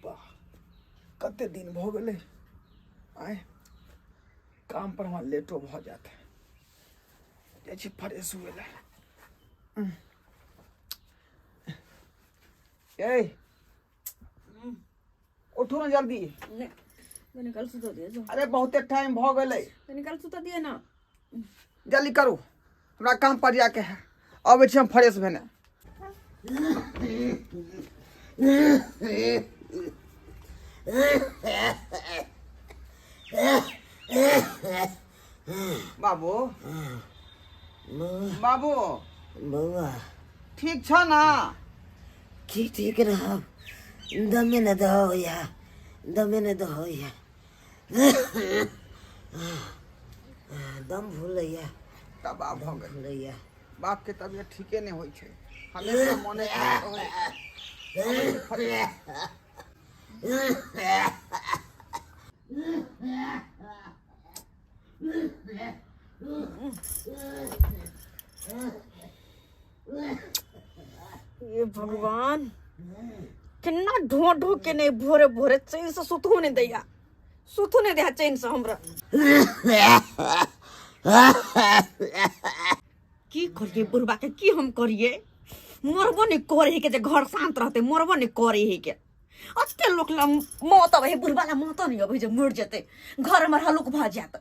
बा कते दिन भ गेले आए काम पर वहाँ लेटो भ जाते जाइ फ्रेश हुए ए उठो ना जल्दी निकल सुता दिए जो। अरे बहुते टाइम भ गेले निकल सुता दिए ना जल्दी करू हमरा काम पर जाके है अब हम फ्रेश भेने बाबू बाबू बउआ ठीक छ ना की ठीक रह दमे न दहो या दमे न दहो या दम भूलैया तबाह भ गेल भूलैया बाप के तबियत ठीके नहीं होई छे हमेशा मने ये भगवान कितना ढो ढो के नहीं भोरे भोरे चैन से सुतू नहीं दैया सुतू नहीं दिया चैन से हमरा की करिए बुढ़बा के की हम करिए मरबो नहीं करे के जे घर शांत रहते मरबो नहीं करे के अते लोग ला मौत अब बुढ़बा ला मौत नहीं अब जे मर जते घर में हलुक भ जात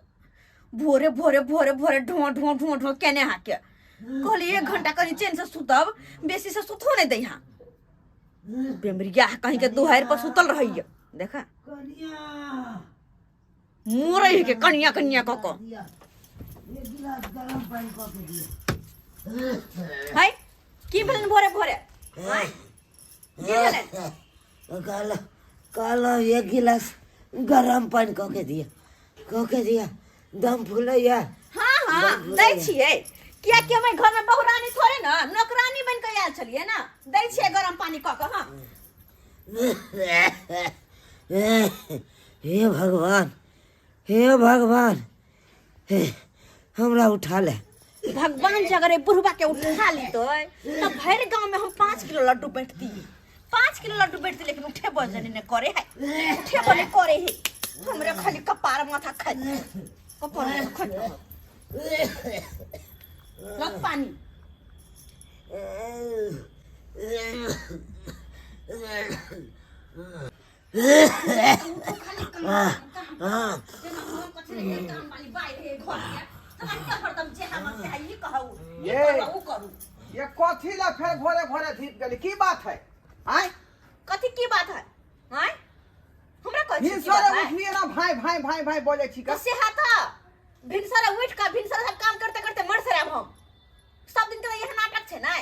भोरे भोरे भोरे भोरे ढो ढो ढो ढो केने हाके कहली 1 घंटा कहीं चैन से सुतब बेसी से सुतो नहीं दैहा बेमरिया कहीं के दुहार पर सुतल रही देखा मोरे के कनिया कनिया कक हाय की भेलन भोरे भोरे हाय की भेलन काला काला एक गिलास गरम पानी कके दिया दम फूलैया हां हां दै छिए क्या कि मैं घर में बहुरानी थोड़े ना नौकरानी बन के आयल छलिए ना दै छिए गरम पानी क के हां हे भगवान हमरा उठा ले भगवान जी अगर बुढ़बा के उठा ली तो भर गांव में हम 5 किलो लड्डू बैठती 5 किलो लड्डू बैठती लेकिन उठे बजने ने करे है उठे बने करे है हमरे खाली कपार माथा खाई कपार में खाई लग पानी ये कथी ला फिर भोरे भोरे धीप गेली की बात है आय कथी की बात है हां हमरा कह छी भिनसरे उठलिए ना भाई भाई भाई भाई बोले छी का से हाथा भिनसरे उठ का भिनसरे सब काम करते करते मर सराब हम सब दिन के यह नाटक छे ना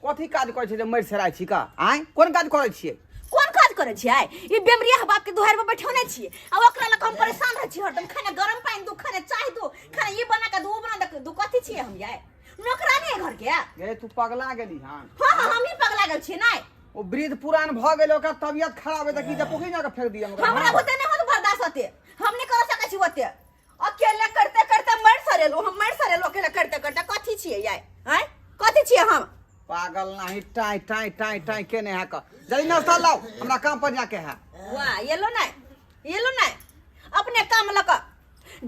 कथी काज करे छी जे मर सराय छी का आय कोन काज करे छी कोन काज करे छियै ई बेमरिया बाप के दुहार में बैठौने छियै अब ओकरा ला हम परेशान रह छी हरदम खाना गरम पानी दो खाना चाय दो खाना ये बना के दो बना दो कथी छियै हम याय नौकरानी है घर के ये तू पगला गेली हां हां हम ही पगला गेल छी ना ओ वृद्ध पुरान भ गेल ओकर तबियत खराब है त की जे पोखरी ना के फेंक दिया हमरा होते नहीं हो बर्दाश्त होते हम नहीं कर सकै छी होते अकेले करते करते मर सरेलो हम मर सरेलो अकेले करते करते कथी छियै याय हैं कथी छियै हम पागल नहीं टाई टाई टाई टाई केने है का जल्दी नाश्ता लाओ हमरा काम पर जाके है वाह ये लो नहीं अपने काम लक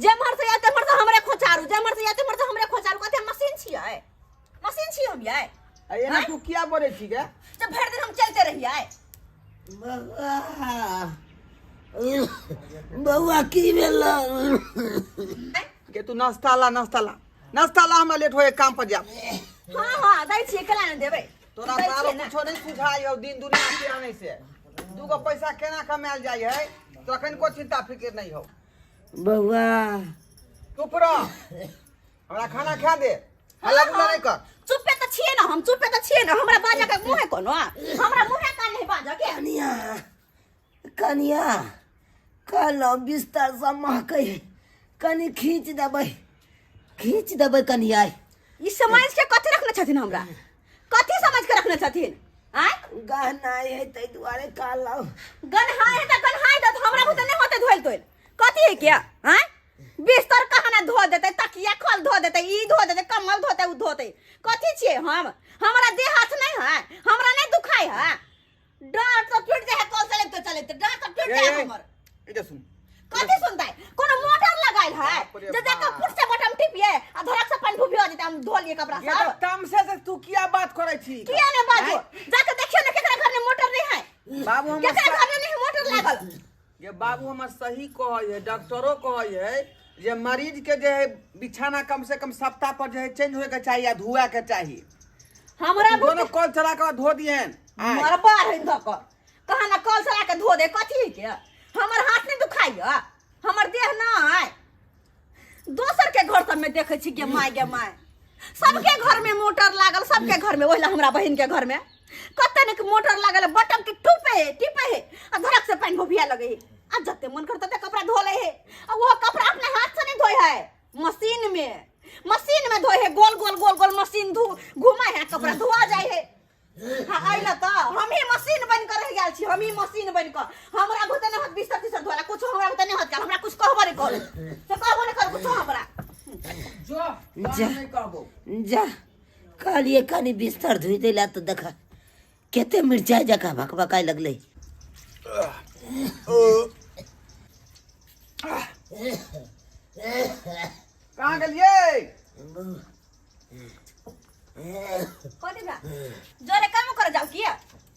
जेमहर से आते मर तो हमरे खोचारू जेमहर से आते मर तो हमरे खोचारू कते मशीन छियै हम याय ए ना तू किया बोले छी के जब भर दिन हम चलते रहिए बउआ की भेल के तू नाश्ता ला हमरा लेट होए काम पर जा हां दै छियै केला न देबै तोरा बारो कुछो नहीं सुझाई हो दिन दुनिया के आने से दूगो पैसा केना कमाल जाय है तो कनिको चिंता फिक्र नहीं हो बउआ चुप रह हमरा खाना खा दे हल्ला गुल्ला नहीं कर चुपे त छियै न हम चुपे त छियै न हमरा बाजा के मुंह कोनो हमरा मुंह का नहीं बाजा के कनिया कल बिस्तर सब महकै कनी खींच देबै कनिया ई समझ के कथि रखने छथिन हमरा कथि समझ के रखने छथिन आय गहना है तै दुआरे काल गनहाय त गनहाय त हमरा बुते नहीं होते धोइल तोइल कथि है क्या आय बिस्तर कहां धो देते तकिया खोल धो देते ई धो देते कम्बल धोते उ धोते कथि छियै हम हमरा देह हाथ नहीं है हमरा नहीं दुखाई है डांट तो पिट जाए चलते डांट टूट जाए हमर इधर सुन कथि सुनताई कोनो मोटर लगाइल है बाप रे जे जाके फुट से बटन टिपिए आ धड़क से पानी भुभियो जेते हम धो लिए कपड़ा ये सब तमसे से तू किया बात करे छी किया ने बाजो जाके देखियो ने केकरा घर में मोटर नहीं है बाबू हम केकरा घर में नहीं मोटर लागल ये बाबू हम सही कहै है डॉक्टरों कहै है जे मरीज के जे है बिछाना कम से कम सप्ताह पर जो है चेंज होए के चाहिए धुआ के चाहिए हमरा दोनों कल चला के धो दिए मरबा है धक कहा ना कल चला के धो दे कथि के हमर हाथ नहीं दुखाइया हमर देह ना है दोसर के घर सब में देखे छी के माय सबके घर में मोटर लागल सबके घर में ओहिला हमरा बहन के घर में कते ने मोटर लागल बटन के टिपे है आ धड़क से पानी भोभिया लगे है आ जते मन करता ते कपड़ा धो ले है आ वो कपड़ा अपने हाथ से नहीं धोए है मशीन में धोए है गोल मशीन घुमाए है कपड़ा धोआ जाए है हां आइला त हम ही मशीन बन कर रह गेल छी हम ही मशीन बन कर हमरा भूते ने हाथ बिस्तर तिस्तर धोला कुछ हमरा भूते ने हाथ कर हमरा कुछ कहबो नहीं कर से कहबो नहीं कर कुछ हमरा जो नहीं कहबो जा कालिए कानी बिस्तर धुई देला तो देखा केते मिर्चाई जका भकभकाई लगले कहां गेलिए कोनी बा जोरे काम कर जाओ किया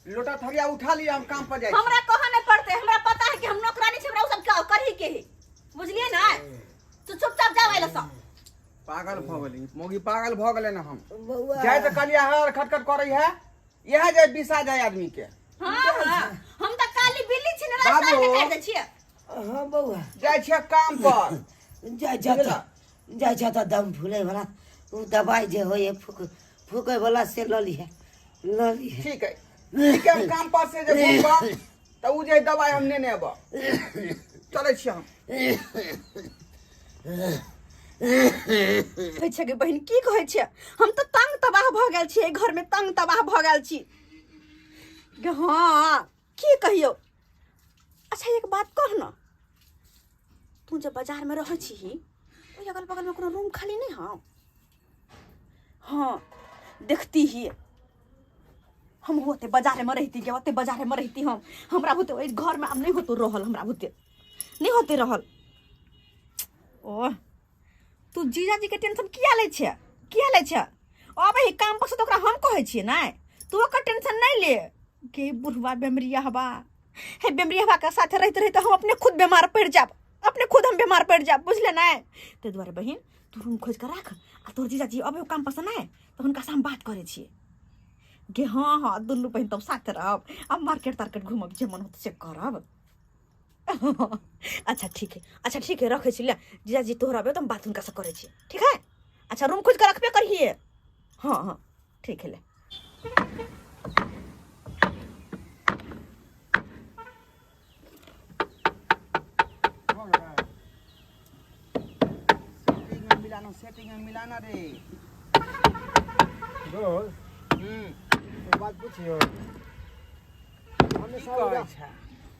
लोटा थरिया उठा लिया हम काम पर जाए हमरा कहा नहीं पड़ते हमरा पता है कि हम नौकरानी छै हमरा सब क्या कर ही के है बुझलिए ना तू चुपचाप जा वाला सब पागल भ गेली मोगी पागल भ गेले ना हम बउआ जाए तो कलिया हर खटखट करे है यह जे बिसा जाए आदमी के हां हम त काली बिल्ली छी ना रास्ता में काट दे छिए हां बउआ जाए छे काम पर जा त दम फूले वाला उ दवाई जे होए फूके वाला से ल ली है ठीक है हम काम पर से जे बोलबा त उ जे दवाई हम ने अब चले छी हम कहै छै बहिन की कहै छै हम त तंग तबाह भ गेल छी घर में तंग तबाह भ गेल छी हां की कहियो अच्छा एक बात कह न तू जब बाजार में रह छी ओइ अगल बगल में कोनो रूम खाली नहीं हां हां देखती ही हम होते बाजार में रहती के होते बाजार में रहती हम हमरा होते ओइ घर में अब नहीं होतो रहल हमरा होते नहीं होते रहल ओ तू जीजाजी के टेंशन किया ले छे अब ही काम पर से तो ओकरा हम कहै छिए नै तू ओकर टेंशन नहीं ले के बुढ़वा बेमरिया हवा हे बेमरिया हवा के साथ रहते हम अपने खुद बीमार पड़ जाब हम बीमार पड़ जाब बुझले नै ते दुआरे बहिन तू रूम खोज कर राख आ तोर जीजाजी अब काम पर से नै तो हुनका से हम बात करे छिए गे हां दुन्नु बहिन तब साथ रहब अब मार्केट घूमब जे मन होत से करब अच्छा ठीक है रखे छी ले जीजाजी तोहरा बे तो हम बात उनका से करे छी ठीक है अच्छा रूम खोज कर रखबे करिए हां ठीक है ले सेटिंग में मिलाना रे तो बात पूछियो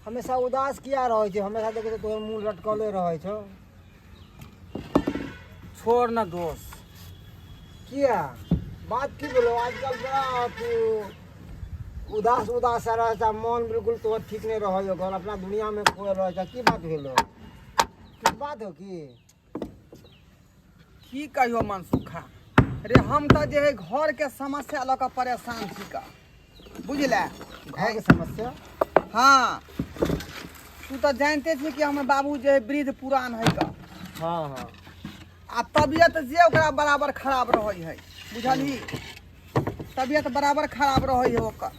हमेशा उदास किया रहे छे हमेशा देखे तोहर मुंह लटकले रहे छो छोड़ ना दोस्त किया बात की बोलो आजकल बड़ा तू उदास रहता मन बिल्कुल तो ठीक नहीं रहो घर अपना दुनिया में खोए रहे की बात भेलो किस बात हो की कहियो मन सुखा रे हम तो जे है घर के समस्या लगा परेशान छी का बुझले घर के समस्या हाँ तू तो जानते छी कि हमर बाबू जे है वृद्ध पुरान है का हाँ आ तबियत जे ओकरा बराबर खराब रहे है बुझली तबियत बराबर खराब रहे है ओकर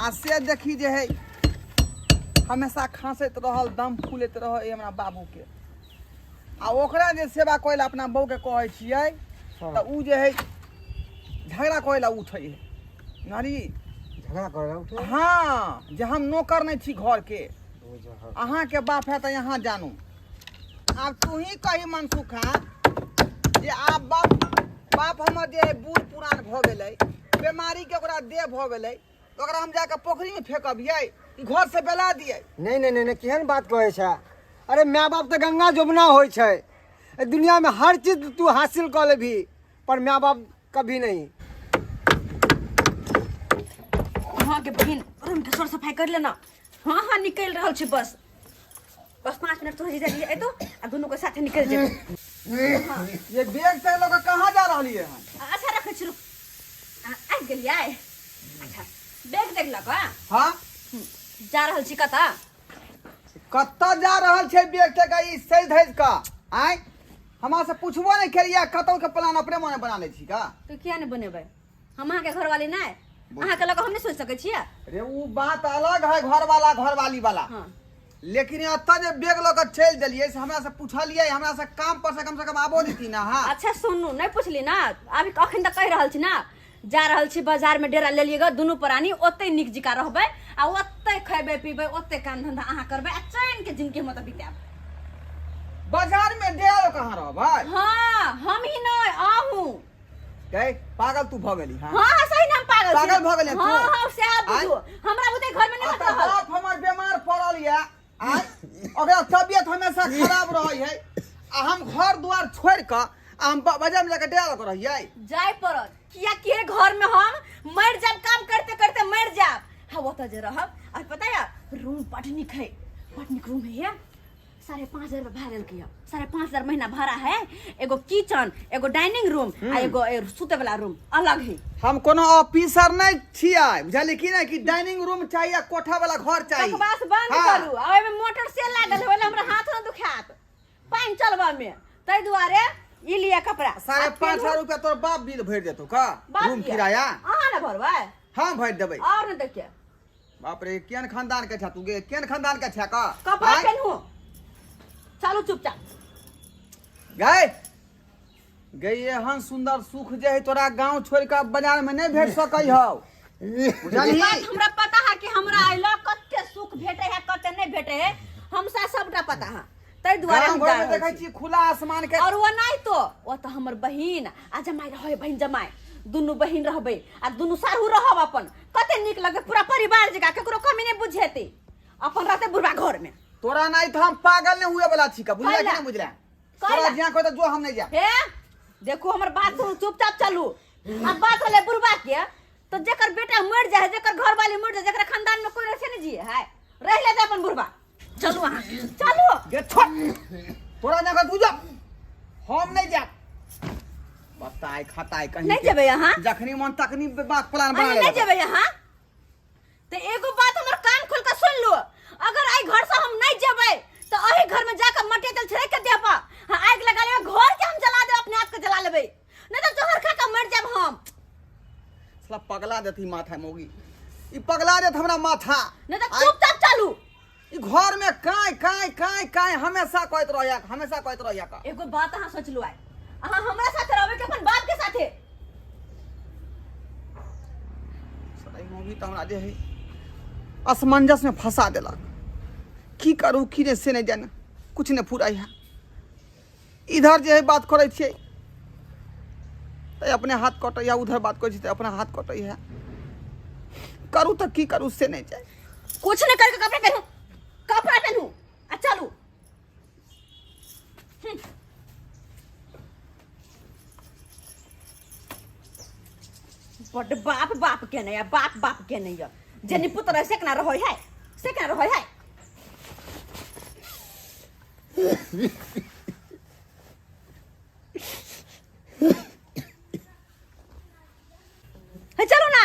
आ से देखी जे है हमेशा खांसत रहल दम फूलत रहे हमरा बाबू के आ ओकरा जे सेवा कोइला अपना बहू के कहै छियै त उ जे है झगड़ा कोइला उठै है नारी झगड़ा कर रहा उठे हाँ जे हम नौकर नहीं छी घर के अहाँ के बाप है तो यहाँ जानू अब तू ही कही मनसुखा जे आप बाप हमर जे बूढ़ पुरान भ गेलै बीमारी के ओकरा देह भ गेलै ओकरा हम जाके पोखरी में फेंकबियै घर से बेला दियै नहीं केहन बात कहे छे अरे माय बाप तो गंगा जमुना होय छे दुनिया में हर चीज तू हासिल कर लेभी पर माय बाप कभी नहीं हाँ के बहन रूम के सर सफाई कर लेना। हाँ हाँ निकल रहल छी बस 5 मिनट तो जीजा जी तो आ दोनों के साथे निकल जेबै। ये बैग से लोग कहाँ जा रही है हम? अच्छा रखे छी आ गेलियै। अच्छा बैग देख लक हाँ जा रहल छी कता कत्ता जा रहल छे बैग के गई सही धैज का आय हमरा से पूछबो नहीं करिया कतौ के प्लान अपने मने बना ले छी का? तो किया नहीं बनेबै हम अहाँ के घर वाली नहीं अहाँ के लग हम नहीं सोच सकै छियै। रे वो बात अलग है घर वाला घर वाली वाला हाँ लेकिन अत्ता जे बैग लग चल देलिए से हमरा से पूछलिए हमरा से काम पर से कम आबो देती ना। हाँ अच्छा सुनू नहीं पूछली ना अभी अखन तक कह रहल छी ना जा रहल छी बाजार में डेरा लेलिएगा दुनू प्राणी ओते निक जिका रहबै आ ओते खैबै पीबै ओते काम धंधा अहाँ करबै आ चैन के जिंदगी में तो बिताब। बाजार में डेरा कहाँ रह भाई? हाँ हम ही नहीं आहू गए पागल तू भ गेली। हाँ हाँ सही नाम पागल छी। पागल भ गेले तू? हाँ हाँ से आप बुझो हमरा बुते घर में नहीं अतः रहल। बाप हमर बीमार पड़ल या आय ओकरा तबियत हमेशा खराब रही है आ हम घर द्वार छोड़ के हम बाजार में जाके डेरा लग रहिए जाय पड़त किया कि घर में हम मर जाब काम करते करते मर जाब। हाँ वो तो जे रहब और पता है रूम पटनिक है पटनिक रूम है 5,500 भाड़े के 5,500 महीना भाड़ा है। एगो किचन एगो डाइनिंग रूम आ एगो सुते वाला रूम अलग है। हम कोनो ऑफिसर नहीं छियै बुझली कि नहीं कि डाइनिंग रूम चाहिए कोठा वाला घर चाहिए। बकवास बंद करू आ ओय में मोटर से लागल है हमरा हाथ न दुखात पानी चलबा में तै दुआरे ई लिया कपड़ा 5,500 रुपया तोर बाप बिल भर देतो का रूम किराया? अहाँ न भरबै हम भर देबै। और न देखिए बाप रे केन खानदान के छ तू गे केन खानदान के छ का? कपड़ा पहनू चलू चुपचाप गए गई एहन सुंदर सुख जे है तोरा गांव छोड़ के बाजार में नहीं भेट सकई हो बुझली? बात हमरा पता है कि हमरा आइला कते सुख भेटे है कते नहीं भेटे है हमसा सबटा पता है तै दुआरे हम गांव जा घर में रहल देखै छी। छी खुला आसमान के और वो नहीं तो वो तो हमर बहिन आ जमाई रहे बहिन जमाई दुनू बहिन रहबै आ दुनू साहू रहब अपन कते निक लगे पूरा परिवार जका केकरो कमी नहीं बुझेती अपन रहते बुढ़वा घर में। तोरा नहीं तो हम पागल नहीं हुए वाला छी का बुझला कि कैला? नहीं बुझला? कैला? तोरा जिया को तो जो हम नहीं जा। हे देखो हमर बात सुन चुपचाप चलू अब बात होले बुढ़वा के तो जेकर बेटा मर जाए जेकर घर वाली मर जाए जेकर खानदान में कोई रहे नहीं जिए है रह ले अपन बुढ़वा चलू वहां चलू गे छोड़ तोरा ना तू जा हम नहीं जा बताए खताए कहीं नहीं जेबै यहाँ जखनी मन तखनी बात प्लान बना नहीं ले जेबै यहाँ तो एगो बात हमर कान खोल के सुन लो अगर आई घर से हम नहीं जेबै तो अही घर में जाकर मटे तेल छिड़क के देबा हां आग लगा लेबे घर के हम जला दे अपने आप के जला लेबै नहीं तो जहर खा के मर जाब हम। साला पगला देती माथा मोगी ई पगला देत हमरा माथा नहीं तो चुपचाप चलू ई घर में काई हमेशा कहत रहया का एगो बात अहाँ सोच लो आइ अहाँ हमरा साथे रहबै कि अपन बाप के साथे। साला ई मोगी त हमरा जे है असमंजस में फंसा देलक की करू की ने से नहीं जाने कुछ नहीं फुराई है इधर जे है बात करे छियै तो अपने हाथ कटे या उधर बात करे छियै अपना हाथ कटे है करू तो की करू से नहीं जाए कुछ नहीं करके कपड़ा पहनू आ चलू बड़ बाप बाप के नहीं बाप के नहीं जनी पुत्र से केना रहै है से केना रहै है चलो ना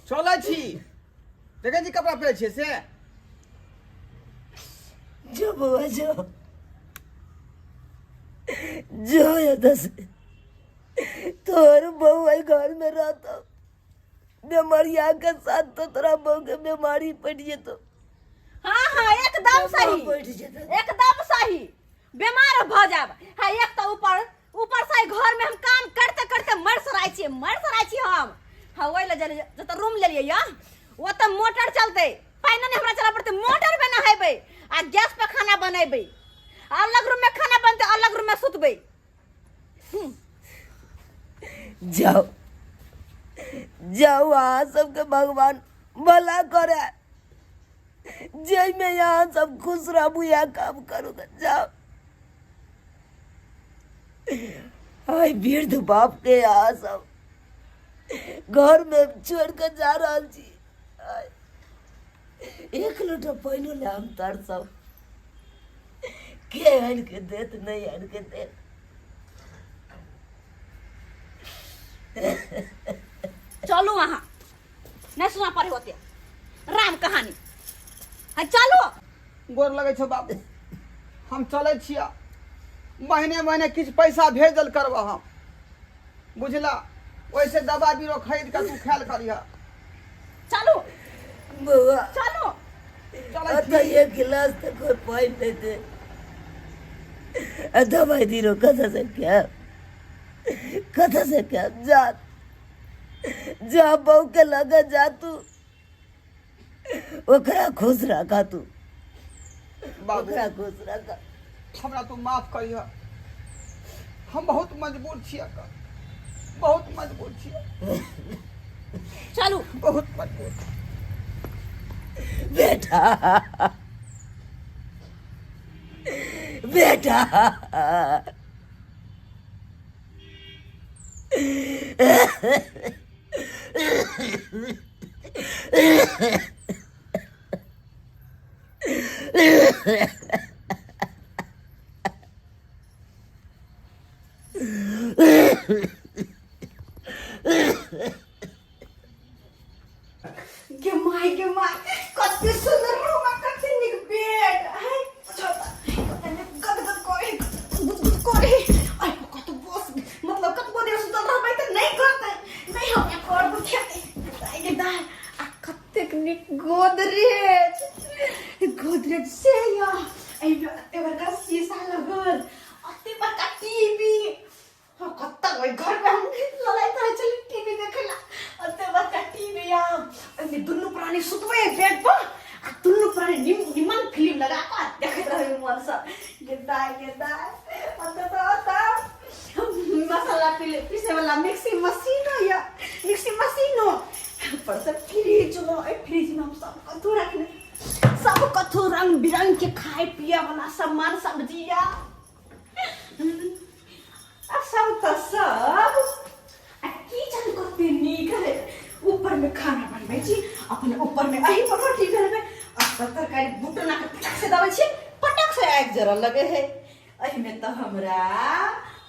चलै छी देखे जी कपड़ा पहने छियै से जो बुआ जो यहाँ से तोर बहू आई घर में रहता बीमारिया के साथ तो तोरा बहू के बीमारी पड़ जेतो। हाँ हाँ एकदम सही बैठ जेतो। एकदम सही बीमार भ जाब हाँ एक तो ऊपर से घर में हम काम करते करते मर सराय छी हम हाँ वही ले जो तो रूम ले लिए या वो तो मोटर चलते पानी नहीं हमरा चला पड़ते मोटर पे नहाबे आ गैस पे खाना बनेबे अलग रूम में खाना बनते अलग रूम में सुतबे। जाओ जाओ वहाँ सबके भगवान भला करे जय में यहाँ सब खुश रहू या काम करूँगा जाओ। हाय वृद्ध बाप के यहाँ सब घर में छोड़ कर जा रहा जी एक लोटा पानी ले हम तार सब के आन के देत नहीं आन के दे चलो वहाँ नहीं सुना पड़े होते राम कहानी है। चलो गोर लगे छो बाबू, हम चले छिया, महीने महीने किछ पैसा भेज दल करब हम, बुझला। वैसे दवा बीरो खरीद कर तू ख्याल करिया। चलो बुआ चलो चले अत एक गिलास तक कोई पानी नहीं दे दवाई दी रो कथा से क्या जा जा बहू के लगा जा तू ओकरा खुश रखा तू बाबू ओकरा खुश रखा। हमरा तू माफ करिया, हम बहुत मजबूर छिया का, बहुत मजबूर छिया, चलो बहुत मजबूर। बेटा बेटा के माय कते सुंदर रूम कते निक बेड है छोटा गद कोई आई कत बस मतलब कत बोले सुतल रहबै त नहीं करते नहीं हम या कर बुझाते आई दा आ कते निक गोदरेज से या एवर का शीशा लगल अते बड़का टीवी कत्ता कोई घर में हम लड़ाई था चल टीवी देखला अते बड़का टीवी या अनि दुनु प्राणी सुतवे बेड पर आ दुनु प्राणी निमन फिल्म लगा के देखत रहे मन से गेदाय अते तो मसाला पीसे वाला मिक्सी मशीन या मिक्सी मशीन पर से फ्रिज लो ए फ्रिज में हम सब कथु रंग बिरंग के खाए पिए वाला सामान सब्जियां सब तो सब किचन कते नीक है। ऊपर में खाना बनबै छी, अपने ऊपर में अही पर रोटी बेलबै, अब तरकारी बुटना के पटक से दबै छी, पटक से आग जरा लगे है। अही में तो हमरा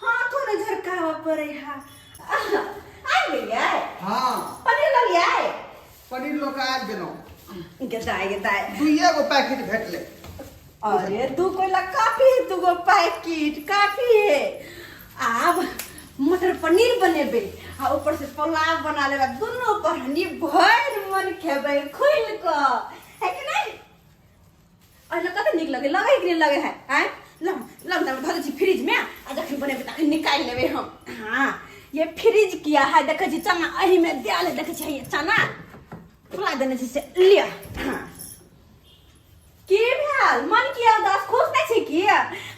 हाथों में झरकावा पड़े है। आ गेलियै हाँ पनीर ललियै पनीर लोग आबि गेलौ, गेदाय दुइये गो पैकेट भेटले। अरे दू को ला काफी है, दू गो पैकेट काफी है। अब मटर पनीर बनेबे आ ऊपर से पुलाव बना लेबे, दोनों पर हनी भर मन खेबे खुल को है कि नहीं। और कते निक लगे कि नहीं लगे है हैं लग धर छी फ्रिज में आ जखन बनेबे तखन निकाल लेबे हम। हां ये फ्रिज किया है, देखे छी चना अही में डाल, देखे छी ये चना फुला देने छी से लिया। हां की भेल मन किया उदास खुश नहीं छी की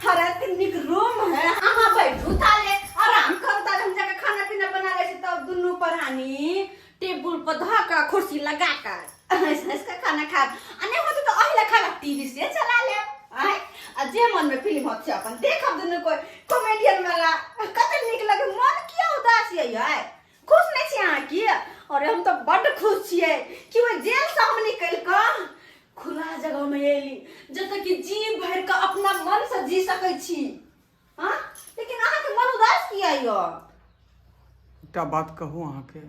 हर निक रूम है, अहाँ बैठू ताले आराम करू ताले, हम जाके खाना पीना बना ले छी तब दुनु परानी टेबल पर धका कुर्सी लगा कर ऐसा खाना खा अने होते तो अहिला खाना टीवी से चला ले आय आ जे मन में फिल्म होत अपन देखब दुनु कोई कॉमेडियन वाला कते निक लगे। मन किया उदास है यार, खुश नहीं छी अहाँ की। अरे हम तो बड़ खुश छिए कि वो जेल से हम निकल का खुला जगह में एली जत कि जी भर का अपना मन से जी सकै छी। हां लेकिन अहाँ के मन उदास किया यो। एकटा बात कहूं अहाँ के।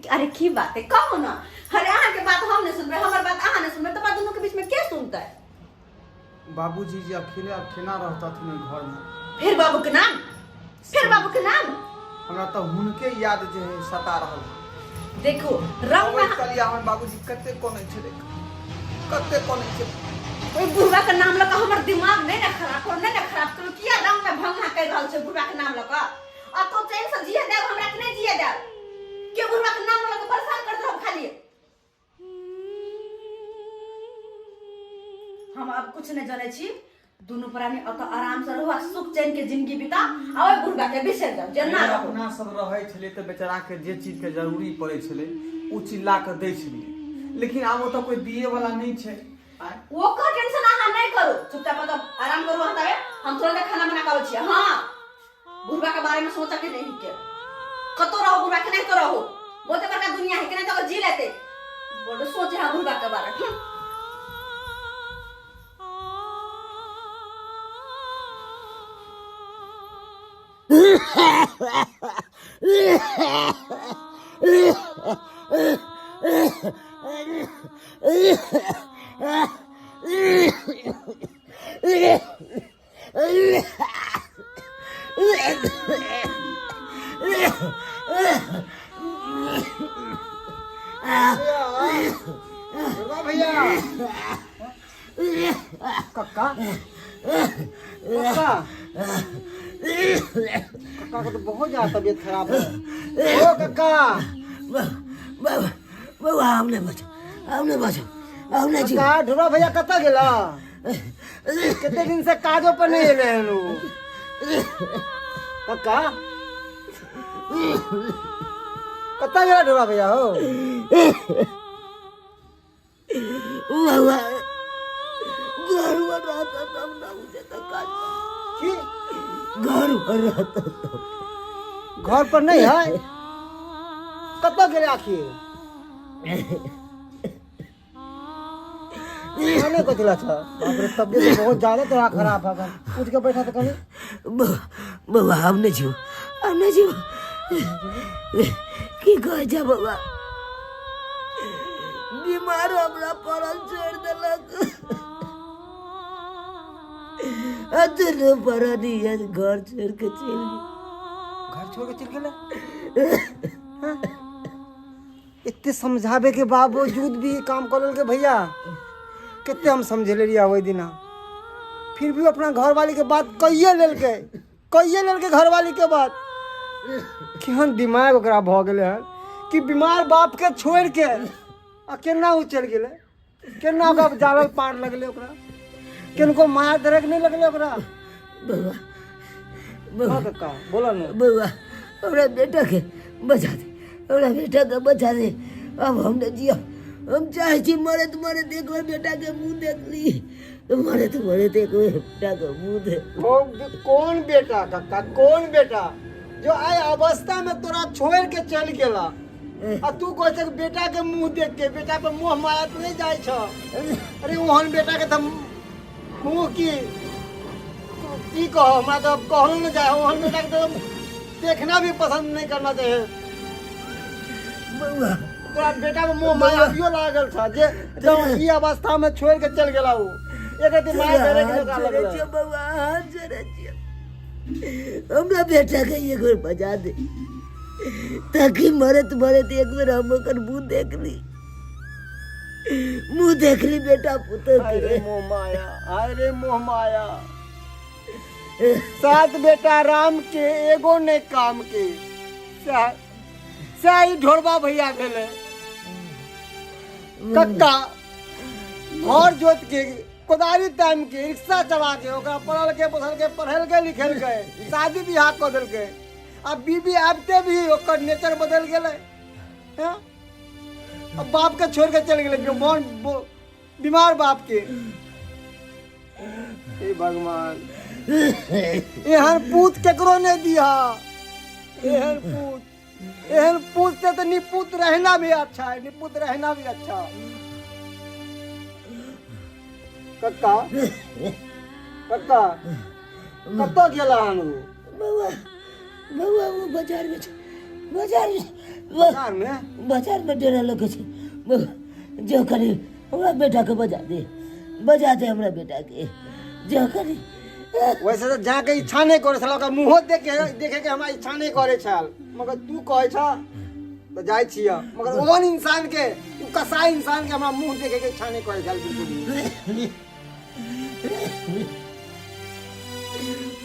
अरे की बात है कहो ना। अरे अहाँ के बात हम नहीं सुनबे, हमर बात अहाँ नहीं सुनबे, तो बात दोनों के बीच में के सुनतै। बाबूजी जी अकेले रहता थे घर में, फिर बाबू के नाम हमरा तो हुनके याद जे है सता रहल। देखो रंग में कलिया हमर बाबूजी कते कोने छे, देख कते कोने छे। ओइ बुढ़वा के नाम लगा हमर दिमाग नहीं ना खराब करो किया रंग में भंगा कर रहल छै बुढ़वा के नाम लगा। आ तो चैन से जिए देब हमरा के नहीं जिए देब के बुढ़वा के नाम लगा परेशान कर दो खाली। हम अब कुछ नहीं जाने छी, दोनों प्राणी अत आराम से रहो, सुख चैन के जिंदगी बिता आ ओइ बुढ़वा के बिसर जाओ जना रहो। अपना सब रहै छले त बेचारा के जे चीज के जरूरी पड़े छले उ चीज ला के दै छलिए, लेकिन आब तो कोई दिए वाला नहीं छे। वो का टेंशन अहाँ नहीं करो, चुपचाप मतलब आराम करो। हतावे हम तुरंत खाना बना के छी। हां बुढ़वा के बारे में सोचा के नहीं के कतो रहो, बुढ़वा के नहीं तो रहो, बहुते बड़का दुनिया है कि नहीं तो जी लेते। बड़ सोचे हाँ बुढ़बा के बारे में। दुर्गा भैया कक्का कक्का कक्का का तो बहुत ज्यादा तबीयत खराब है। ओ कक्का बाबा हमने बचो हमने जी कक्का ढोरा भैया कत्ता गेला कितने दिन से काजो पर नहीं एले हैं लोग। कक्का कत्ता गेला ढोरा भैया हो बाबा घर में रहता तब ना मुझे तो काज की घर पर रहता तब घर पर नहीं है कत्ता गेले आखिर खाने को दिला था बाप रे तबीयत तो बहुत ज्यादा तेरा खराब है उठ के बैठा तो कहीं बाबा हमने जी की कह जा बाबा बीमार हमरा पड़ल छोड़ देलक अतनो पड़नी है घर छोड़ के चल गई घर छोड़ के चल गेले इतने समझावे के बावजूद भी काम कर के भैया कितने हम समझे ले लिया वही दिना फिर भी अपना घर वाली के बात कहिए लेल के घर वाली के बात केहन दिमाग ओकरा भ गेले है कि बीमार बाप के छोड़ के आ केना उ चल गेले केना ओकरा जालल पार लगले ओकरा किनको माया दरक नहीं लगले ओकरा। बाबा हाँ कक्का बोला ना बाबा हमरा बेटा के बचा दे हमरा बेटा के बचा दे अब हमने जिया हम चाहे छी मरत एक बार बेटा के मुंह देख ली मरत एक बार बेटा के मुंह देख कौन बेटा कक्का कौन बेटा जो आए अवस्था में तोरा छोड़ के चल गेला आ तू कह छे बेटा के मुंह देख के बेटा पे मोह माया तो नहीं जाय छ। अरे ओहन बेटा के त मुंह की कहो हमरा तो कहलो न जाए ओहन बेटा के तो देखना भी पसंद नहीं करना चाहिए। बाबा तोरा बेटा में मोह माया अभियो लागल था जे तो ई अवस्था में छोड़ के चल गेला वो एक रति माया धरे के निकाल लगल। बाबा हाथ जोड़े छियै हमरा बेटा के एक बार बचा दे ताकि मरत एक बार हम ओकर मुंह देख ली बेटा पुत्र अरे के मोह माया अरे मोह माया सात बेटा राम के एगो ने काम के सही ढोरबा भैया भेले कक्का घर जोत के कोदारी टाइम के रिक्शा चला के ओकरा पढ़ल के बसल के पढ़ल के लिखल के शादी बियाह कर दिल के अब बीबी आबते भी ओकर नेचर बदल गेले हैं? अब बाप के छोड़ के चल गेले बीमार बाप के। हे भगवान एहन पूत केकरो ने दिया एहन पूत से तो निपुत रहना भी अच्छा है निपुत रहना भी अच्छा। कक्का कक्का कत्ता गेला हनु बाबा बाबा वो बाजार में बाजार में डेरा लगे छे जो करी हमरा बेटा के बजा दे हमरा बेटा के जो करी वैसे तो जाके इच्छा नहीं करे छल ओकर मुंह देखे के हमरा इच्छा नहीं करे छल मगर तू कहे छ तो जाय छिया मगर ओहन इंसान के उ कसाई इंसान के हमरा मुंह देखे के इच्छा नहीं करे छल बिल्कुल भी।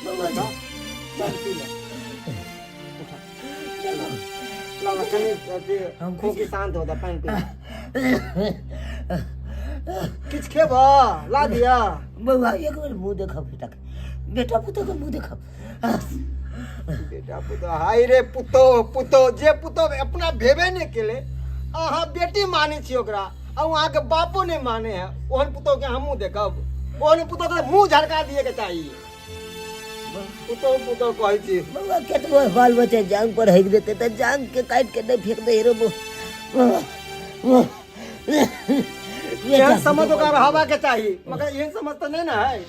बाबा जा पी ले उठा ला चले हम खो के शांत होता पानी पी किछ खेबा ला दिया बाबा एक बार मुंह देखा बेटा पुतो के मुंह देखा बेटा पुतो हाय रे पुतो जे पुतो अपना भेबे नहीं केले अहाँ बेटी माने छी ओकरा आ वहां के बापो नहीं माने है ओहन पुतो के हमहू देखब ओहन पुतो के मुंह झड़का दिए के चाहिए। पुतो कहै छी बाबा केतबो बाल बच्चे जांग पर हेक देते त जांग के काट के नहीं फेंक दे रे यह समझ ओकरा रहबा के चाहिए, मगर यह समझ तो नहीं ना है,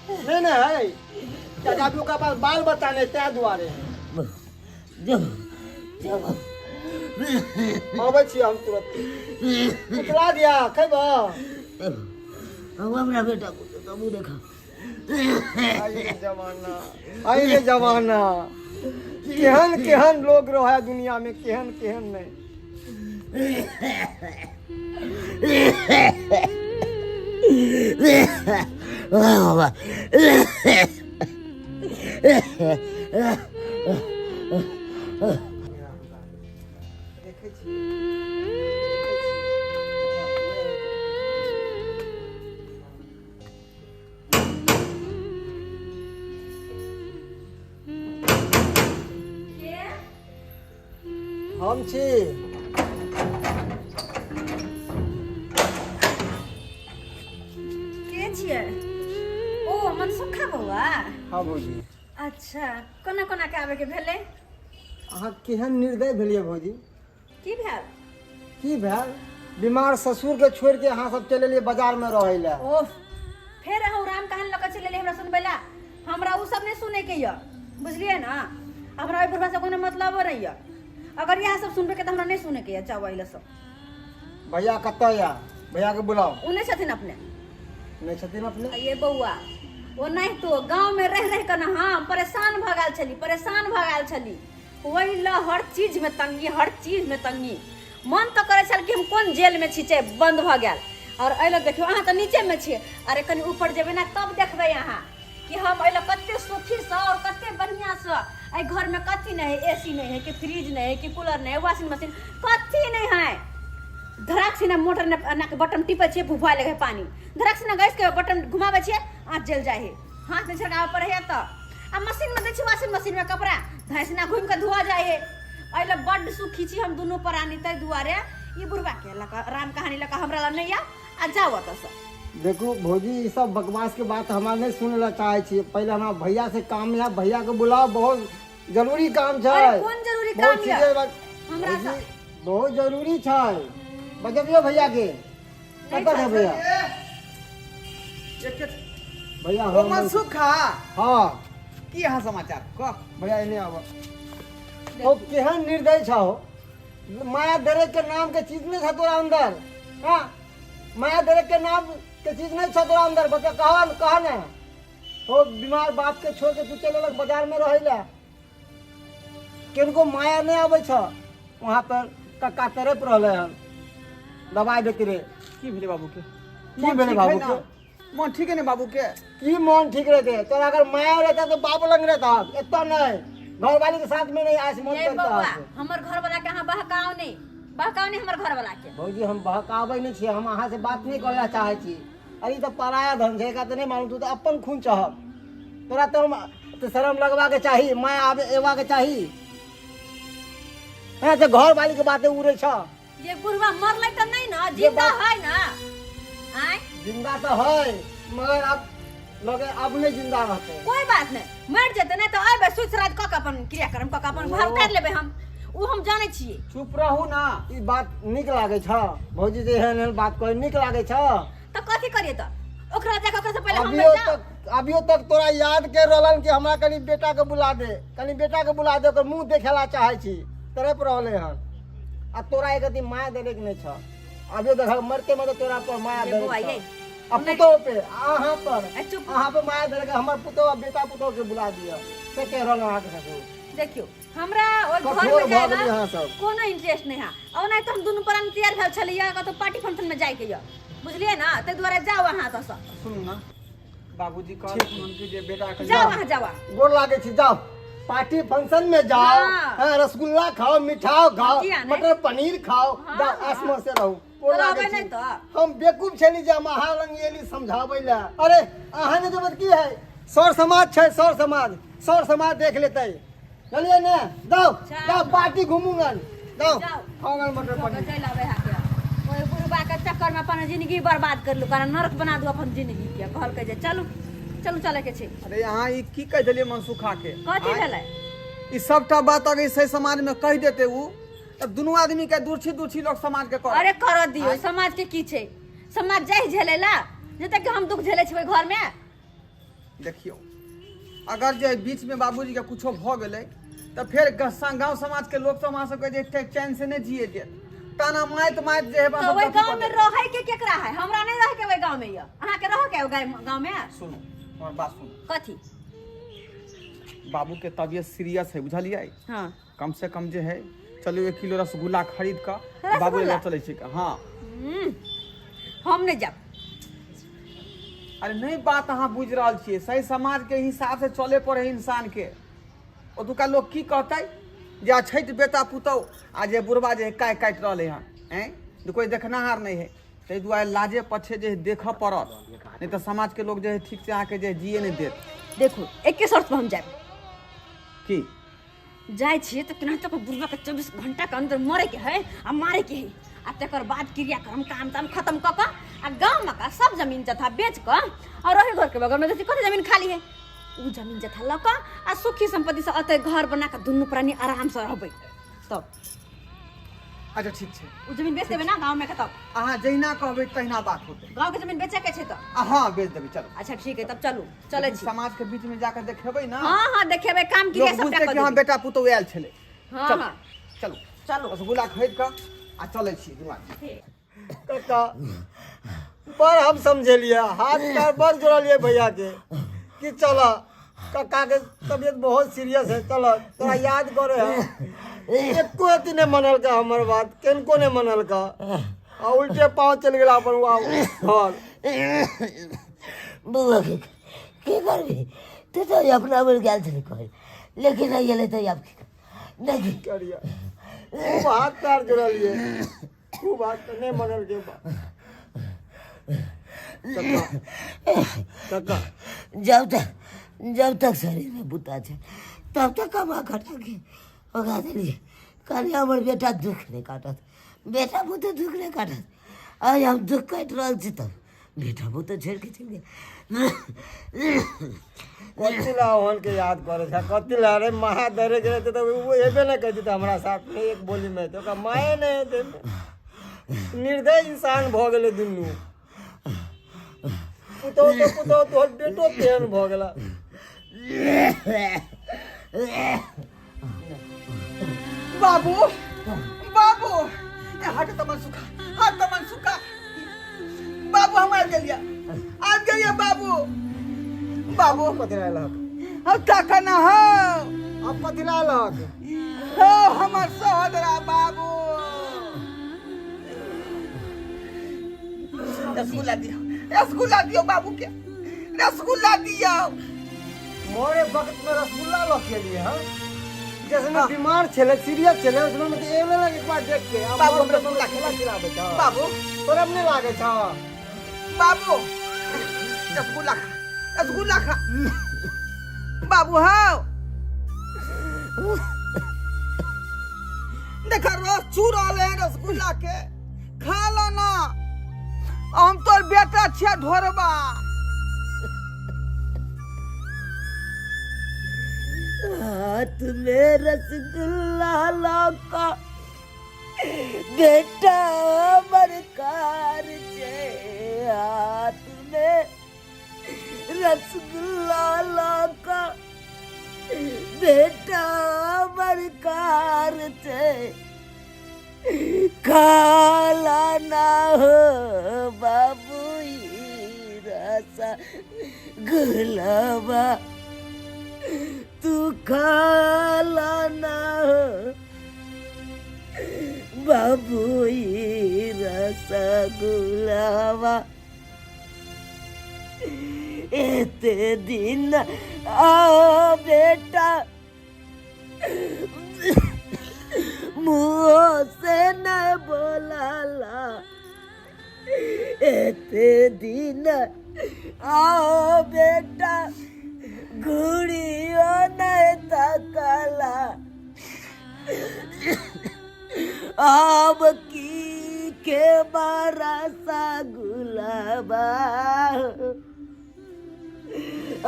नहीं ना है। चाचा भी ओकरा पास बाल बच्चा नहीं, त्या दुआरे जो जो आबै छी हम तुरंत। उतला दिया खैब हम हमरा बेटा को तो मुंह देखा। आइए जमाना, आइए जमाना, केहन केहन लोग रहा है दुनिया में, केहन केहन नहीं। हम छी के छियै? ओ मनसुखा बौआ। हाँ भौजी। अच्छा, कोना कोना के आबे के भेलै? अहाँ केहन निर्दय भेलिए भौजी। की भेल? की भेल? बीमार ससुर के छोड़ के अहाँ सब चले लिए बाजार में रहे ला। ओह, फेर अहूँ राम कहानी लऽ कऽ चलि हमरा सुनबै ला। हमरा उ सब नहीं सुने के य, बुझलिए ना? हमरा ओइ बुढ़वा से कोनो मतलब नहीं य। अगर यह सब सुनबे के तो हमरा नहीं सुने के य, चावल सब। भैया कत या? भैया के बुलाओ। उन्हें छथिन अपने। नहीं छथिन अपने? ये बउआ, वो नहीं तो गांव में रह रह कर ना हम परेशान भगाल छली, परेशान भगाल छली। वही ला हर चीज में तंगी, हर चीज में तंगी। मन तो करे छल कि हम कौन जेल में छी, बंद भ गेल। और अइल देखियो अहाँ तो नीचे में छिए, अरे कनी ऊपर जेबे ना तब देखबे यहाँ कि हम अइल कते सुखी से और कते बढ़िया से। आई घर में कथी नहीं है, एसी नहीं है कि फ्रिज नहीं है कि कूलर नहीं है, वॉशिंग मशीन कथी नहीं है। धड़ाक से ना मोटर ना के बटन टिपे छिए, फुफा लगे पानी। धड़ाक से ना गैस के बटन घुमावे छिए, आँच जल जाए है। हाथ में छिड़कावे पड़े है तो आ मशीन में दै छी, वॉशिंग मशीन में कपड़ा धैस ना घूम के धोआ जाए है। अइल बड्ड सुखी छी हम दुनू प्राणी तै दुआरे। ई बुढ़वा के लका राम कहानी लका हमरा ला नहीं आ जाओ त सब। देखो भौजी, ये सब बकवास के बात हमारे नहीं सुने ला चाहे छी। पहले हमारा भैया से काम है, भैया के बुलाओ, बहुत जरूरी काम छै। अरे कौन जरूरी काम बहुत है? चीजें बात- हमरा भौजी, सा- बहुत जरूरी छै। बजबियो भैया के। कतऽ है भैया? भैया ओ हम मनसुखा, हाँ की यहाँ समाचार कह। भैया इन्हें आवा। ओ केहन निर्दय छौ। माया दरे के नाम के चीज नहीं था तोरा अंदर। हाँ, माया दरे के नाम के चीज नहीं था तोरा अंदर। बता कहा ना हो बीमार बाप के छोड़ के तू चले लग बाजार में रहे ला। किनको माया नहीं आवे छ। वहाँ पर कक्का तरफ रहले हन, दवाई देते रे। की भेले बाबू के? की भेले बाबू के? मन ठीक है ना बाबू के? की मन ठीक रहते? तो अगर माया रहता तो बाप लग रहता। इतना नहीं, घर वाली के साथ में नहीं आस मन ये करता बउआ, है। हमर घर वाला के अहाँ बहकाओ नहीं, बहकाओ नहीं हमर घर वाला के। भौजी हम बहकावे नहीं छे, हम अहाँ से बात नहीं करना चाहे छी। अरे तो पराया धन है का तो नहीं मालूम, तू तो अपन खून चाहब। तोरा तो तो शर्म लगवा के चाहिए, मैं आवे एवा के चाहिए। है तो घर वाली के बातें उड़े छ। ये बुढ़वा मरले तो नहीं ना, जिंदा है ना? आय जिंदा तो है, मगर अब लगे अब नहीं जिंदा रहते। कोई बात नहीं, मर जेते नहीं तो आबे सुसराज क के अपन क्रियाक्रम क के अपन घर उतार लेबे हम। उ हम जाने छिए। चुप रहू ना। ई बात निक लागे छ भौजी, जे एहन बात कहे निक लागे छ। तो कथी करिए तो? ओकरा जाके ओकरा से पहले हम अभियो तक तोरा याद कर रहलन कि हमरा कनी बेटा के बुला दे, कनी बेटा के बुला दे, ओकर मुंह देखेला चाहे छी। तरफ रहले हन आ तोरा एक अति माया देने के नहीं छ। अभियो देख मरते मरते तोरा पर माया ये देने बुआ, छ। ये। अब पुतो पे अहाँ पर ए, चुप। अहाँ पे माया देने के हमर पुतो आ बेटा पुतो के बुला दिया से कह रहल अहाँ के ससुर। देखियो हमरा ओइ घर कठोर में जाए भऽ गेलियै अहाँ सब। कोनो इंटरेस्ट नहीं है। और नहीं तो हम दुनू प्राणी तैयार भेल छलिए कतो पार्टी फंक्शन में जाए के य, बुझलिए ना? ते दुआरे जाओ अहाँ तो सब, सुनू ना, बाबूजी कह उनके जे बेटा के जाओ वहाँ जाओ। गोर लागे छी, जाओ पार्टी फंक्शन में जाओ। हाँ। हाँ, रसगुल्ला खाओ, मिठाई खाओ, किया नहीं? मटर पनीर खाओ। हाँ, जाओ हाँ। आसमान से रहू। तो गोर लागे रहबै छी। नहीं तो? हम बेकूफ छली जे हम अहाँ लंग एली समझाबै ला। अरे अहाँ ने जब की है, सर समाज छै, सर समाज देख लेते। चलिए ने, जाओ चल। जाओ पार्टी घूमूंगा। जाओ जाओ। खाओ मटर पनीर। चल आवे हाके ओए बुढ़बा के चक्कर में अपन जिंदगी बर्बाद कर लू, कारण नरक बना दू अपन जिंदगी के। कहल के जे चलू चलू चले के छै। अरे यहाँ ई की कह देलिए मनसुखा के? कथी भेलै? ई सबटा बात अगर सही समाज में कह देते उ तो दोनों आदमी के दूरछी दूरछी लोग समाज के कर अरे कर दियो समाज के की छै समाज जाय झेलेला जते कि हम दुख झेले छियै घर में। देखियो अगर जे बीच में बाबूजी के कुछो भ गेलै तो फिर गांव समाज के लोग समाज सबके जे चैन से नहीं जिए दे ताना माइत माइत जे है तो ओइ गांव में रहै के केकरा है हमरा नहीं रह के ओइ गांव में य अहाँ के रह के गांव में। सुनो हमर बात सुनो कथी बाबू के तबियत सीरियस है बुझलिए। हां कम से कम जे है चलो 1 किलो रसगुल्ला खरीद कर बाबू ले चले छी का। हाँ हम नहीं जाब। अरे नहीं बात अहाँ बुझ रहा छे सही समाज के हिसाब से चले पड़े इंसान के। ओतुका लोग की कहते जे अछैत बेटा पुतौ आ जे बुढ़वा जे काय काट रहले हन हैं कोई देखनाहार नहीं है ताहि दुआरे लाजे पछे जे देख पड़त नहीं तो समाज के लोग जे है ठीक से आके जे जिए नहीं देत। देखो एक शर्त पर हम जाब की जाय छिए तो केना तक बुढ़वा के 24 घंटा के अंदर मरे के है आ मारे के है आ तकर बाद क्रियाक्रम काम ताम खत्म क क आ गांव में का सब जमीन जथा बेच क और रही घर के बगल में जति कते जमीन खाली है उ जमीन जथा ल क आ सुखी संपत्ति से अते घर बना के दुनु प्राणी आराम से रहबै। तब अच्छा ठीक छे उ जमीन बेच देबै ना गांव में के तब अहाँ जहिना कहबै तहिना बात होते। गांव के जमीन बेचे के छै त हाँ बेच देबै चलो। अच्छा ठीक है तब चलू चले छी समाज के बीच में जाकर देखेबै ना हां हां देखेबै काम की लोग है सबटा बुझते कर कि हाँ बेटा पुतौ आयल छले। हां चलो हां चलो चलो रसगुल्ला खरीद कर आ चले छी दुआ। काका पर हम समझलिए हाथ पैर बस जोड़लिए भैया के कि चलो काका के तबीयत बहुत सीरियस है चलो तोरा याद करे है एको अति ने मनल का हमर बात किनको ने मनल का आ उल्टे पांव चल गेला अपन घर। बउआ के करबी तू तो अपना बोल गेल छली कह लेकिन आई गेले तो अब नहीं करिया खूब हाथ पैर जोड़लिए खूब हाथ नहीं मनल के काका जब तक शरीर में बुता है तब तक कमा खटा के होगा दिलिए कल हमर बेटा दुख नहीं काटत बेटा बुते दुख नहीं काटत आज हम दुख काट रहा छी तब बेटा बुते छोड़ के चल गया। कतिला ओहन के याद करे था कतिला रे महा डरे गए तो वो एबे ना कहती था हमरा साथ में एक बोली में तो का माए नहीं दे निर्दय इंसान भ गेले दुन्नु पुतो तो बेटो तेहन भ गेला। बाबू बाबू हाथ तमन सुखा बाबू हम आ गेलिया बाबू बाबू कतिला लहक हम काका ना हो अब कतिला लहक हो हमर सहोदरा बाबू रसगुल्ला दियो बाबू के रसगुल्ला दियो। मोरे वक्त में रसगुल्ला लग के लिए हां जैसे बीमार छले सीरियस छले उसमें मत एले लगे एक बार देख के बाबू रसगुल्ला खिला बेटा बाबू तोरा अपने लागे छ बाबू रसगुल्ला खा बाबू हाँ देखा रस चू रहे हैं रसगुल्ला के खा लो ना हम तोर बेटा छिया ढोरबा। हाथ में रसगुल्ला लाका बेटा मरकार छे हाथ में रसगुल्ला लाका बेटा मरकार छे खाला ना हो बाबू रसा गुलाबा तू खाला ना हो बाबू रसा गुलाबा एते दिन आ बेटा मुँह से न बोलाला एते दिन आओ बेटा घुड़ियो नहीं तकला अब की के बारा सा गुलाबा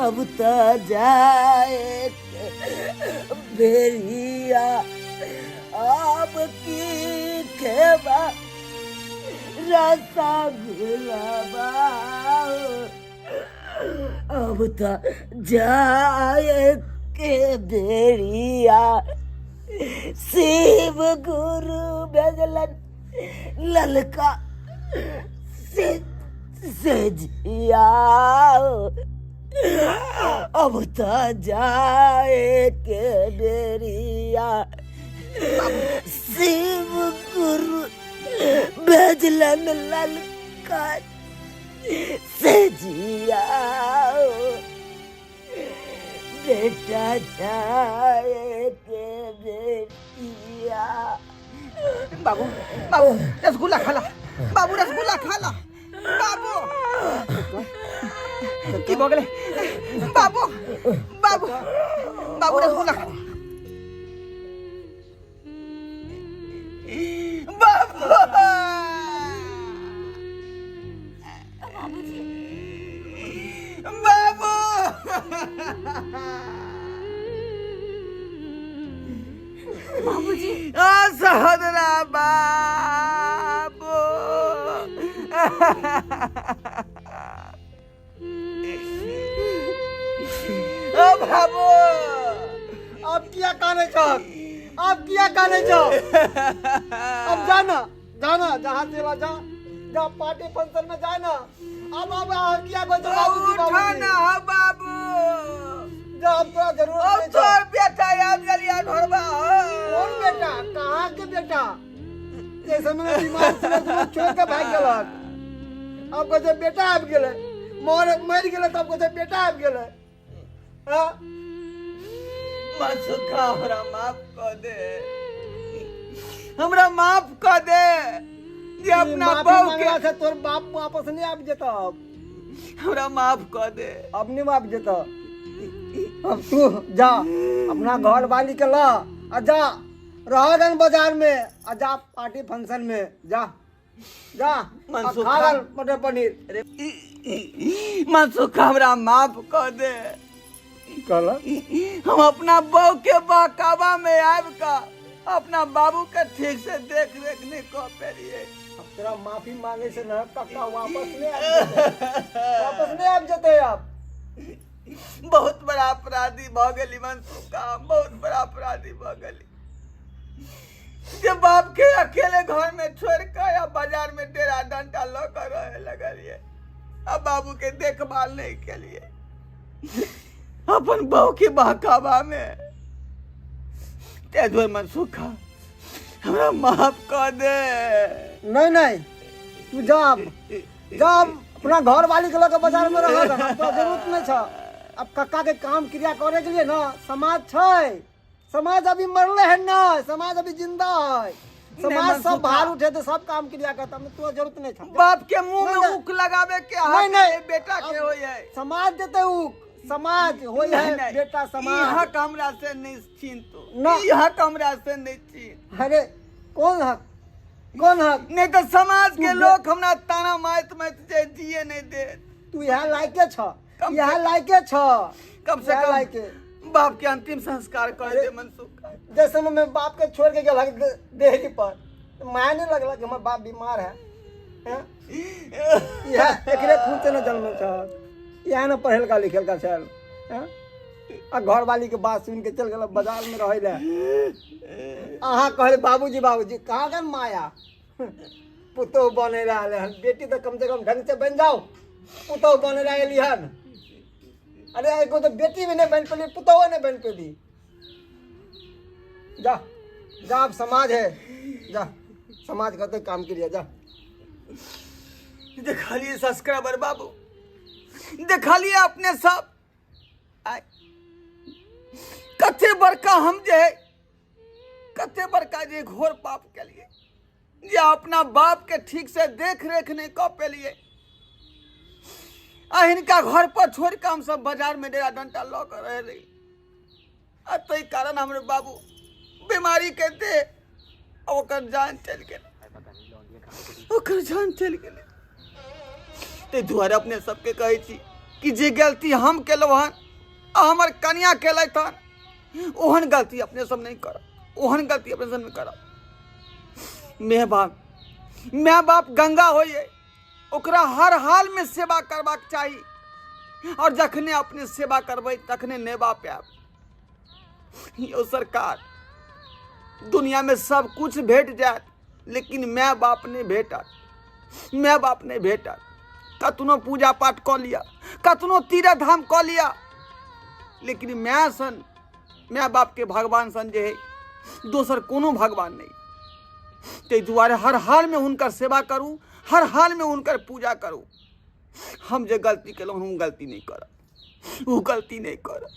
अब तो जाए भेड़िया आम की खेवा रसगुल्ला अब तो जाए के बेरिया शिव गुरु भेजलन ललका से जिया अब तो जाए के बेरिया शिव गुरु भेजलन ललका से जिया बेटा जाए के बेटिया। बाबू बाबू रसगुल्ला खा ला, बाबू रसगुल्ला खा ला, बाबू की भऽ गेलै, बाबू बाबू बाबू रसगुल्ला खा ला, बाबू बाबू बाबूजी सहोदरा बाबू ओ बाबू अब किया काने छ, अब किया काने छ, अब जाना जाना जहाँ तेरा जा जा पार्टी फंक्शन में जाना। अब किया को बाबूजी उठाना हो बाबू, जा अब तो जरूरत अब नहीं तो छ। बेटा याद गलिया ढोरबा हो। कौन बेटा, कहाँ के बेटा, जैसे मैंने बीमार से छोड़ के भाग गलक, अब कहते बेटा आबि गेले, मर गेले तब कहते बेटा आबि गेले। हाँ मनसुखा हमरा माफ कर दे, हमरा माफ कर दे, जे अपना माफी बहू मांगला के से तोर बाप वापस नहीं आबि जेता। अब हमरा माफ कर दे। अब नहीं आबि जेता। अब तू जा अपना घर वाली के ला आ जा रहगन बाजार में आ जा पार्टी फंक्शन में जा जा मनसुखा। खा गल मटर पनीर। मनसुखा हमरा माफ कर दे, कहला हम अपना बहू के बहकावा में आबि का अपना बाबू के ठीक से देख रेख नहीं कर पेलिए। अब तेरा माफी मांगे से न कक्का वापस नहीं आबि जेतै। वापस नहीं आबि जेतै। अब बहुत बड़ा अपराधी भ गेली मनसुखा, बहुत बड़ा अपराधी भ गेली, जे बाप के अकेले घर में छोड़ कर या बाजार में डेरा डंडा ल कर रहे लगलिए, अब बाबू के देखभाल नहीं के लिए अपन बहू के बहकावा में। ते दुआरे मनसुखा हमरा माफ कर दे। नहीं नहीं तू जा अपना घर वाली के लगे बाजार में रह। तो जरूरत नहीं छ। अब कक्का के काम क्रिया करे के लिए ना समाज छै, समाज अभी मरले है ना, समाज अभी जिंदा है। समाज सब बाहर उठे तो सब काम क्रिया करता, में तो जरूरत नहीं था। बाप के मुंह में नहीं, उक लगावे के नहीं, हाथ नहीं। बेटा के होय है। समाज देते उक, समाज होय है नहीं, बेटा समाज। यहाँ कमरा से नहीं छीन तू, ना। यहाँ कमरा से नहीं छीन। अरे कौन हक, कौन हक? नहीं तो समाज के लोग हमरा ताना मारत जे जिए नहीं दे। तू यहाँ लायके छ, कम यहाँ से- लायके छ, कम से यहाँ कम लायके। बाप के अंतिम संस्कार कर दे मनसुखा। जैसे मैं बाप के छोड़ के गया देहरी पर, तो माया नहीं लगला कि हमार बाप बीमार है, हैं? यह एकरे खून से न जन्मे छ, यहाँ न पढ़ेल का लिखेल का छल, हैं? आ घर वाली के बात सुन के चल गया बाजार में रहे ले। अहाँ कहले बाबूजी बाबूजी कहाँ गन माया, पुतोह बने रहा है। बेटी तो कम से कम ढंग से बन जाओ, पुतोह बने रहे हन। अरे एगो तो बेटी भी नहीं बन पेली, पुतोह नहीं बन पेली। जा जा अब समाज है, जा समाज करते काम के लिए जा। देखलिए सब्सक्राइबर बाबू, देखलिए अपने सब आय कते बड़का हम जे कते बड़का जे घोर पाप के लिए, जे अपना बाप के ठीक से देख रेख नहीं कर पेलिए। हिनका घर पर छोड़ के हम सब बाजार में डेरा डंटा ल कर रहे रही। ताहि कारण हमरे बाबू बीमारी के दे ओकर जान चल गेल, ओकर जान चल गेल। ते दुआरे अपने सबके कहै छी कि जे गलती हम केलहुँ हन आ हमर कन्या केलथि हन, ओहन गलती अपने सब नहीं करब। ओहन गलती अपने जन्म करब। माय बाप गंगा होइए, ओकरा हर हाल में सेवा करबाक चाही, और जखने अपने सेवा करबै तखने नेबा पायब। यो सरकार, दुनिया में सब कुछ भेट जायत, लेकिन माय बाप नहीं भेटत, माय बाप नहीं भेटत। कतनो पूजा पाठ कऽ लिया, कतनो तीर्थ धाम कऽ लिया, लेकिन माय बाप के भगवान सन जे है दोसर कोनो भगवान नहीं। ताहि दुआरे हर हाल में हुनकर सेवा करू, हर हाल में हुनकर पूजा करू। हम जे गलती केलहुँ हम गलती नहीं करब, वो गलती नहीं करब।